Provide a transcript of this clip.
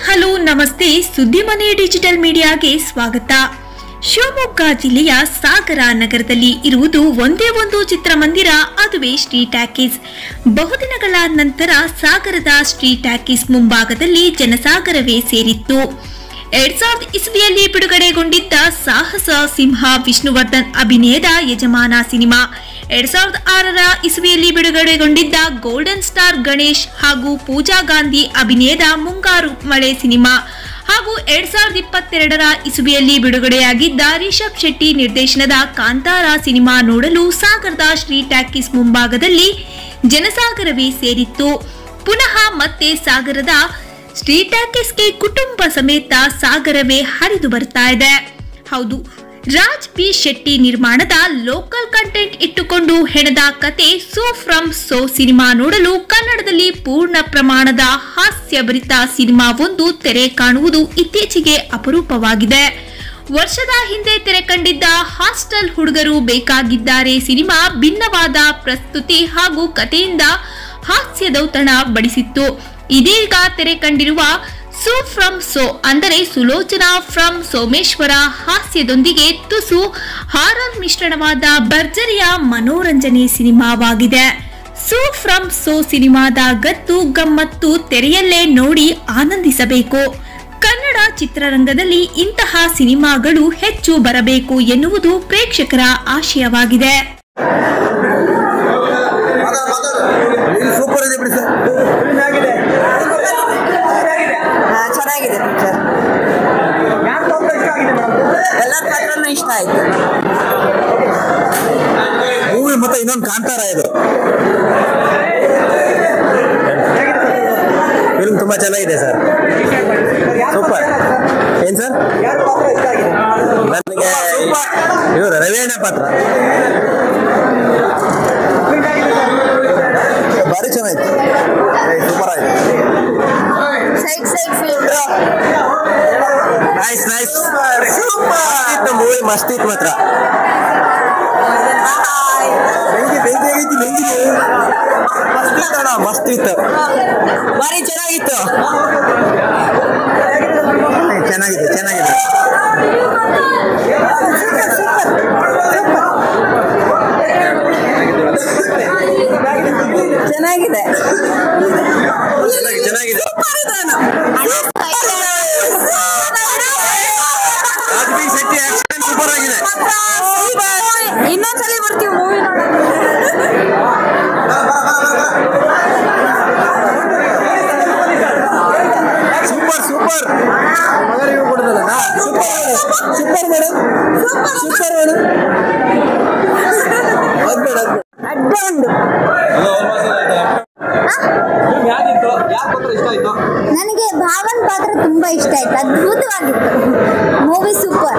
Hello ನಮಸ್ತೆ ಸುದ್ದಿ ಮನೆ ಡಿಜಿಟಲ್ ಮೀಡಿಯಾಗೆ ಸ್ವಾಗತ. ಶಿವಮೊಗ್ಗ ಜಿಲ್ಲೆಯ ಸಾಗರ ನಗರದಲ್ಲಿ ಇರುವುದು ಒಂದೇ ಒಂದು ಚಿತ್ರಮಂದಿರ, ಅದುವೇ ಶ್ರೀ ಟಾಕೀಸ್. ಬಹುದಿನಗಳ ನಂತರ ಸಾಗರದ ಶ್ರೀ ಟಾಕೀಸ್ ಮುಂಭಾಗದಲ್ಲಿ ಜನಸಾಗರವೇ ಸೇರಿತ್ತು. 2000 ಇಸ್ವಿಯಲ್ಲಿ ಬಿಡುಗಡೆಗೊಂಡಿದ್ದ ಸಾಹಸ ಸಿಂಹ ವಿಷ್ಣುವರ್ಧನ್ ಅಭಿನಯದ ಯಜಮಾನ ಸಿನಿಮಾ, 2006 ಇಸ್ವಿಯಲ್ಲಿ ಬಿಡುಗಡೆಗೊಂಡಿದ್ದ ಗೋಲ್ಡನ್ ಸ್ಟಾರ್ ಗಣೇಶ್ ಹಾಗೂ ಪೂಜಾ ಗಾಂಧಿ ಅಭಿನಯದ ಮುಂಗಾರು ಮಳೆ ಸಿನಿಮಾ ಹಾಗೂ 2022 ಇಸ್ವಿಯಲ್ಲಿ ಬಿಡುಗಡೆಯಾಗಿದ್ದ ರಿಷಬ್ ಶೆಟ್ಟಿ ನಿರ್ದೇಶನದ ಕಾಂತಾರ ಸಿನಿಮಾ ನೋಡಲು ಸಾಗರದ ಶ್ರೀ ಟಾಕೀಸ್ ಮುಂಭಾಗದಲ್ಲಿ ಜನಸಾಗರವೇ ಸೇರಿತ್ತು. ಪುನಃ ಮತ್ತೆ ಸಾಗರದ ಶ್ರೀ ಟಾಕೀಸ್ಗೆ ಕುಟುಂಬ ಸಮೇತ ಸಾಗರವೇ ಹರಿದು ಬರ್ತಾ ಇದೆ. ಹೌದು, ರಾಜ್ ಬಿ ಶೆಟ್ಟಿ ನಿರ್ಮಾಣದ ಲೋಕಲ್ ಕಂಟೆಂಟ್ ಇಟ್ಟುಕೊಂಡು ಹೆಣೆದ ಕತೆ ಸೋ ಫ್ರಮ್ ಸೋ ಸಿನಿಮಾ ನೋಡಲು ಕನ್ನಡದಲ್ಲಿ ಪೂರ್ಣ ಪ್ರಮಾಣದ ಹಾಸ್ಯಭರಿತ ಸಿನಿಮಾ ಒಂದು ತೆರೆ ಕಾಣುವುದು ಇತ್ತೀಚೆಗೆ ಅಪರೂಪವಾಗಿದೆ. ವರ್ಷದ ಹಿಂದೆ ತೆರೆ ಕಂಡಿದ್ದ ಹಾಸ್ಟೆಲ್ ಹುಡುಗರು ಬೇಕಾಗಿದ್ದಾರೆ ಸಿನಿಮಾ ಭಿನ್ನವಾದ ಪ್ರಸ್ತುತಿ ಹಾಗೂ ಕಥೆಯಿಂದ ಹಾಸ್ಯದೌತಣ ಬಡಿಸಿತ್ತು. ಇದೀಗ ತೆರೆ ಕಂಡಿರುವ ಸೋ ಫ್ರಮ್ ಸೋ ಅಂದರೆ ಸುಲೋಚನಾ ಫ್ರಮ್ ಸೋಮೇಶ್ವರ ಹಾಸ್ಯದೊಂದಿಗೆ ತುಸು ಹಾರರ್ ಮಿಶ್ರಣವಾದ ಭರ್ಜರಿಯ ಮನೋರಂಜನೆ ಸಿನಿಮಾವಾಗಿದೆ. ಸೋ ಫ್ರಮ್ ಸೋ ಸಿನಿಮಾದ ಗತ್ತು ಗಮ್ಮತ್ತು ತೆರೆಯಲ್ಲೇ ನೋಡಿ ಆನಂದಿಸಬೇಕು. ಕನ್ನಡ ಚಿತ್ರರಂಗದಲ್ಲಿ ಇಂತಹ ಸಿನಿಮಾಗಳು ಹೆಚ್ಚು ಬರಬೇಕು ಎನ್ನುವುದು ಪ್ರೇಕ್ಷಕರ ಆಶಯವಾಗಿದೆ. ಚೆನ್ನಾಗಿದೆ ಪಿಕ್ಚರ್, ಎಲ್ಲರ ಪಾತ್ರನೂ ಇಷ್ಟ ಆಯ್ತು. ಮೂವಿ ಮತ್ತೆ ಇನ್ನೊಂದು ಕಾಂತಾರ, ಇದು ಫಿಲ್ಮ್ ತುಂಬಾ ಚೆನ್ನಾಗಿದೆ ಸರ್, ಸೂಪರ್. ಏನ್ ಸರ್, ನನಗೆ ಇವರು ರವಿಯಣ್ಣ ಪಾತ್ರ ಭಾರಿ ಚೆನ್ನಾಗಿತ್ತು, ಸೂಪರ್ ಆಯ್ತು. ನೈಸ್ ನೈಸ್, ಸೂಪರ್ ಮೂವಿ, ಮಸ್ತ್ ಇತ್ತು ಮಾತ್ರ. ಮಸ್ತ್ ಇತ್ತು, ಭಾರಿ ಚೆನ್ನಾಗಿತ್ತು, ಚೆನ್ನಾಗಿದೆ ಚೆನ್ನಾಗಿದೆ. ಚೆನ್ನಾಗಿದೆ ಚೆನ್ನಾಗಿದೆ. ಸೂಪರ್ ಆಗಿದೆ. ಇನ್ನೊಂದ್ಸಲಿ ಬರ್ತೀವಿ movie super super super madam, super madam. ನನಗೆ ಭಾವನ್ ಪಾತ್ರ ತುಂಬಾ ಇಷ್ಟ ಆಯ್ತು, ಅದ್ಭುತವಾಗಿತ್ತು ಮೂವಿ, ಸೂಪರ್.